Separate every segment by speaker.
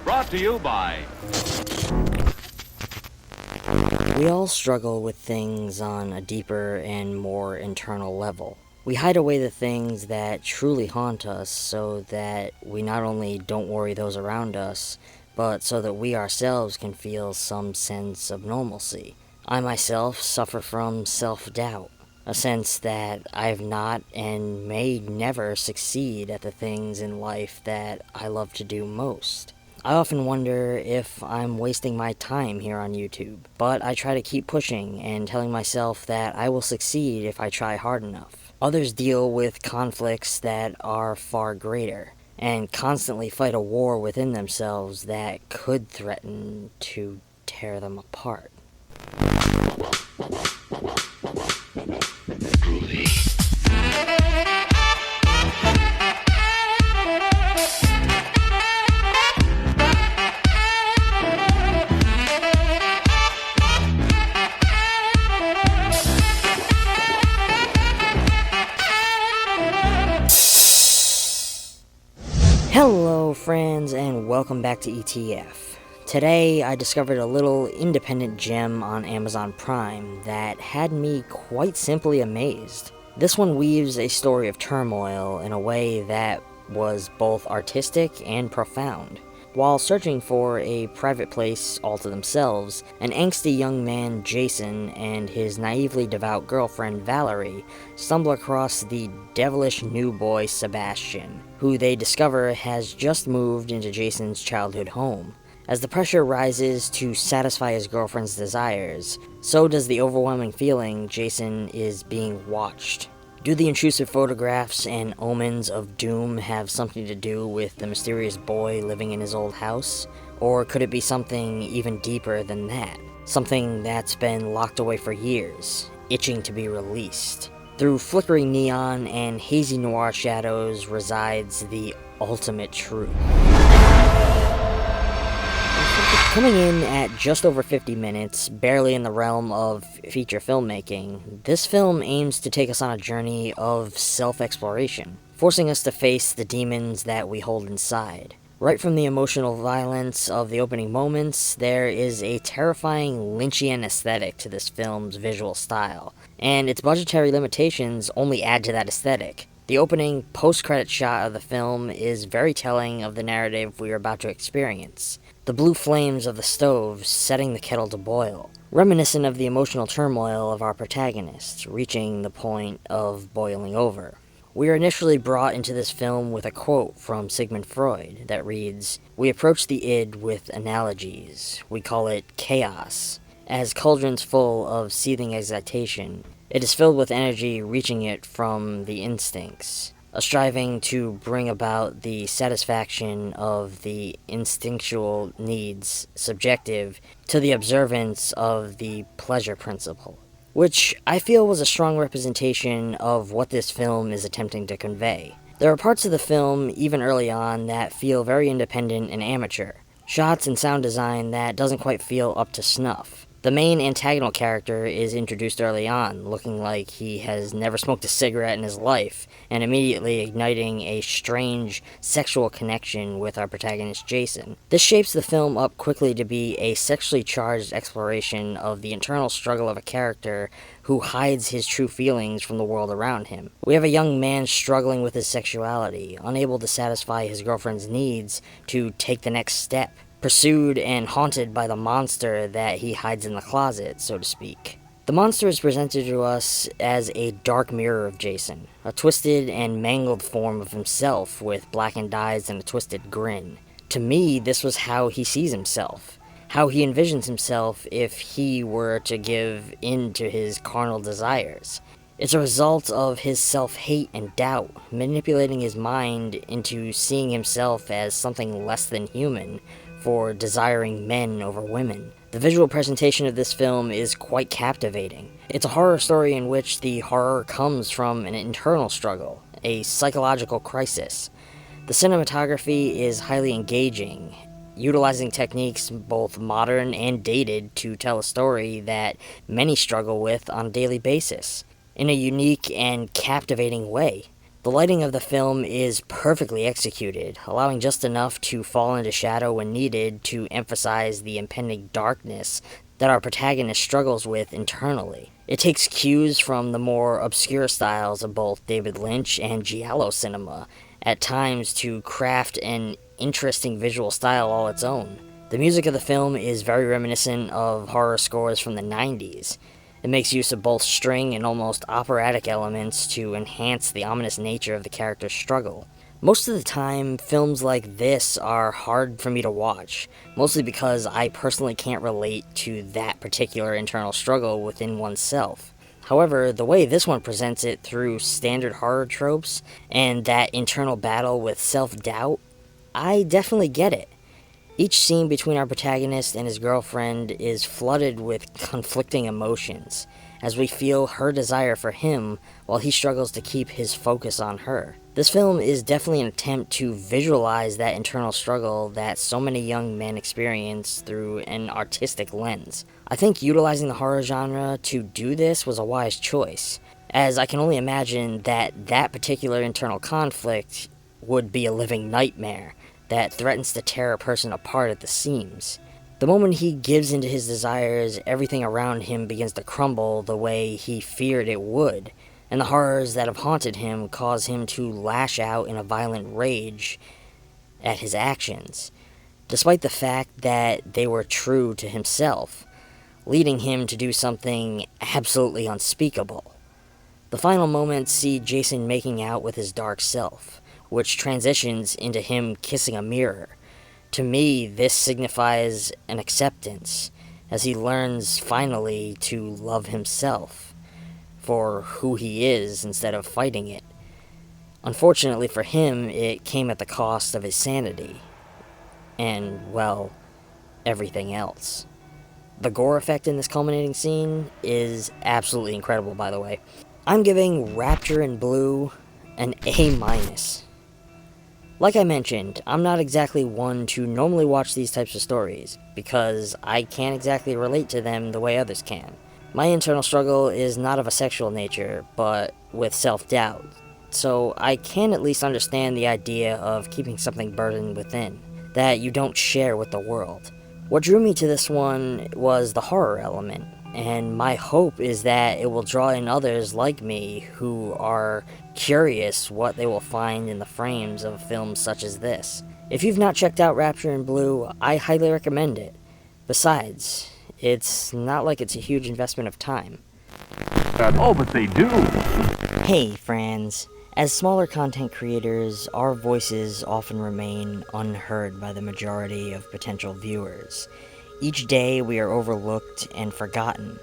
Speaker 1: Brought to you by...
Speaker 2: We all struggle with things on a deeper and more internal level. We hide away the things that truly haunt us so that we not only don't worry those around us, but so that we ourselves can feel some sense of normalcy. I myself suffer from self-doubt, a sense that I have not and may never succeed at the things in life that I love to do most. I often wonder if I'm wasting my time here on YouTube, but I try to keep pushing and telling myself that I will succeed if I try hard enough. Others deal with conflicts that are far greater, and constantly fight a war within themselves that could threaten to tear them apart. Hello friends, and welcome back to ETF. Today I discovered a little independent gem on Amazon Prime that had me quite simply amazed. This one weaves a story of turmoil in a way that was both artistic and profound. While searching for a private place all to themselves, an angsty young man, Jason, and his naively devout girlfriend, Valerie, stumble across the devilish new boy, Sebastian, who they discover has just moved into Jason's childhood home. As the pressure rises to satisfy his girlfriend's desires, so does the overwhelming feeling Jason is being watched. Do the intrusive photographs and omens of doom have something to do with the mysterious boy living in his old house? Or could it be something even deeper than that? Something that's been locked away for years, itching to be released. Through flickering neon and hazy noir shadows resides the ultimate truth. Coming in at just over 50 minutes, barely in the realm of feature filmmaking, this film aims to take us on a journey of self-exploration, forcing us to face the demons that we hold inside. Right from the emotional violence of the opening moments, there is a terrifying Lynchian aesthetic to this film's visual style, and its budgetary limitations only add to that aesthetic. The opening post-credit shot of the film is very telling of the narrative we are about to experience. The blue flames of the stove setting the kettle to boil, reminiscent of the emotional turmoil of our protagonist, reaching the point of boiling over. We are initially brought into this film with a quote from Sigmund Freud that reads, "We approach the id with analogies. We call it chaos. As cauldrons full of seething excitation, it is filled with energy reaching it from the instincts. A striving to bring about the satisfaction of the instinctual needs subjective to the observance of the pleasure principle," which I feel was a strong representation of what this film is attempting to convey. There are parts of the film, even early on, that feel very independent and amateur. Shots and sound design that doesn't quite feel up to snuff. The main antagonist character is introduced early on, looking like he has never smoked a cigarette in his life, and immediately igniting a strange sexual connection with our protagonist Jason. This shapes the film up quickly to be a sexually charged exploration of the internal struggle of a character who hides his true feelings from the world around him. We have a young man struggling with his sexuality, unable to satisfy his girlfriend's needs to take the next step, pursued and haunted by the monster that he hides in the closet, so to speak. The monster is presented to us as a dark mirror of Jason, a twisted and mangled form of himself with blackened eyes and a twisted grin. To me, this was how he sees himself, how he envisions himself if he were to give in to his carnal desires. It's a result of his self-hate and doubt, manipulating his mind into seeing himself as something less than human, for desiring men over women. The visual presentation of this film is quite captivating. It's a horror story in which the horror comes from an internal struggle, a psychological crisis. The cinematography is highly engaging, utilizing techniques both modern and dated to tell a story that many struggle with on a daily basis, in a unique and captivating way. The lighting of the film is perfectly executed, allowing just enough to fall into shadow when needed to emphasize the impending darkness that our protagonist struggles with internally. It takes cues from the more obscure styles of both David Lynch and giallo cinema at times to craft an interesting visual style all its own. The music of the film is very reminiscent of horror scores from the 90s. It makes use of both string and almost operatic elements to enhance the ominous nature of the character's struggle. Most of the time, films like this are hard for me to watch, mostly because I personally can't relate to that particular internal struggle within oneself. However, the way this one presents it through standard horror tropes and that internal battle with self-doubt, I definitely get it. Each scene between our protagonist and his girlfriend is flooded with conflicting emotions, as we feel her desire for him while he struggles to keep his focus on her. This film is definitely an attempt to visualize that internal struggle that so many young men experience through an artistic lens. I think utilizing the horror genre to do this was a wise choice, as I can only imagine that that particular internal conflict would be a living nightmare that threatens to tear a person apart at the seams. The moment he gives into his desires, everything around him begins to crumble the way he feared it would, and the horrors that have haunted him cause him to lash out in a violent rage at his actions, despite the fact that they were true to himself, leading him to do something absolutely unspeakable. The final moments see Jason making out with his dark self, which transitions into him kissing a mirror. To me, this signifies an acceptance, as he learns finally to love himself for who he is instead of fighting it. Unfortunately for him, it came at the cost of his sanity, and, well, everything else. The gore effect in this culminating scene is absolutely incredible, by the way. I'm giving Rapture in Blue an A-. Like I mentioned, I'm not exactly one to normally watch these types of stories, because I can't exactly relate to them the way others can. My internal struggle is not of a sexual nature, but with self-doubt, so I can at least understand the idea of keeping something burdened within, that you don't share with the world. What drew me to this one was the horror element, and my hope is that it will draw in others like me who are curious what they will find in the frames of films such as this. If you've not checked out Rapture in Blue, I highly recommend it. Besides, it's not like it's a huge investment of time.
Speaker 1: Oh, but they do!
Speaker 2: Hey, friends. As smaller content creators, our voices often remain unheard by the majority of potential viewers. Each day we are overlooked and forgotten,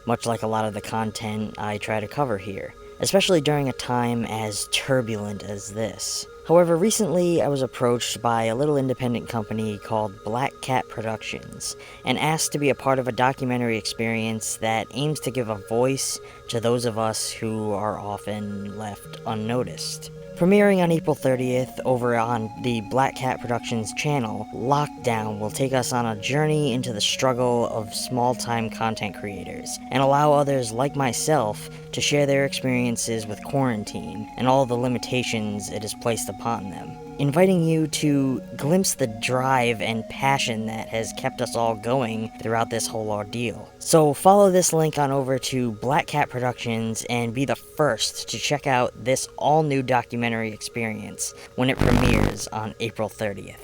Speaker 2: much like a lot of the content I try to cover here, especially during a time as turbulent as this. However, recently I was approached by a little independent company called Black Cat Productions and asked to be a part of a documentary experience that aims to give a voice to those of us who are often left unnoticed. Premiering on April 30th over on the Black Cat Productions channel, Lockdown will take us on a journey into the struggle of small-time content creators, and allow others like myself to share their experiences with quarantine and all the limitations it has placed upon them, inviting you to glimpse the drive and passion that has kept us all going throughout this whole ordeal. So follow this link on over to Black Cat Productions and be the first to check out this all-new documentary experience when it premieres on April 30th.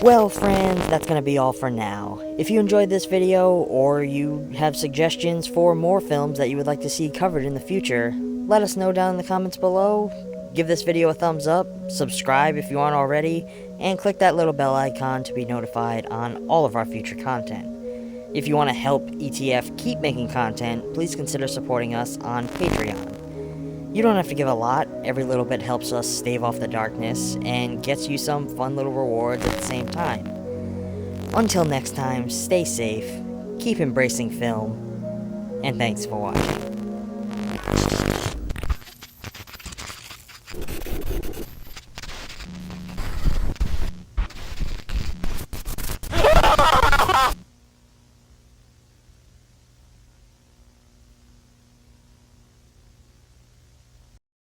Speaker 2: Well, friends, that's going to be all for now. If you enjoyed this video, or you have suggestions for more films that you would like to see covered in the future, let us know down in the comments below. Give this video a thumbs up, subscribe if you aren't already, and click that little bell icon to be notified on all of our future content. If you want to help ETF keep making content, please consider supporting us on Patreon. You don't have to give a lot, every little bit helps us stave off the darkness, and gets you some fun little rewards at the same time. Until next time, stay safe, keep embracing film, and thanks for watching.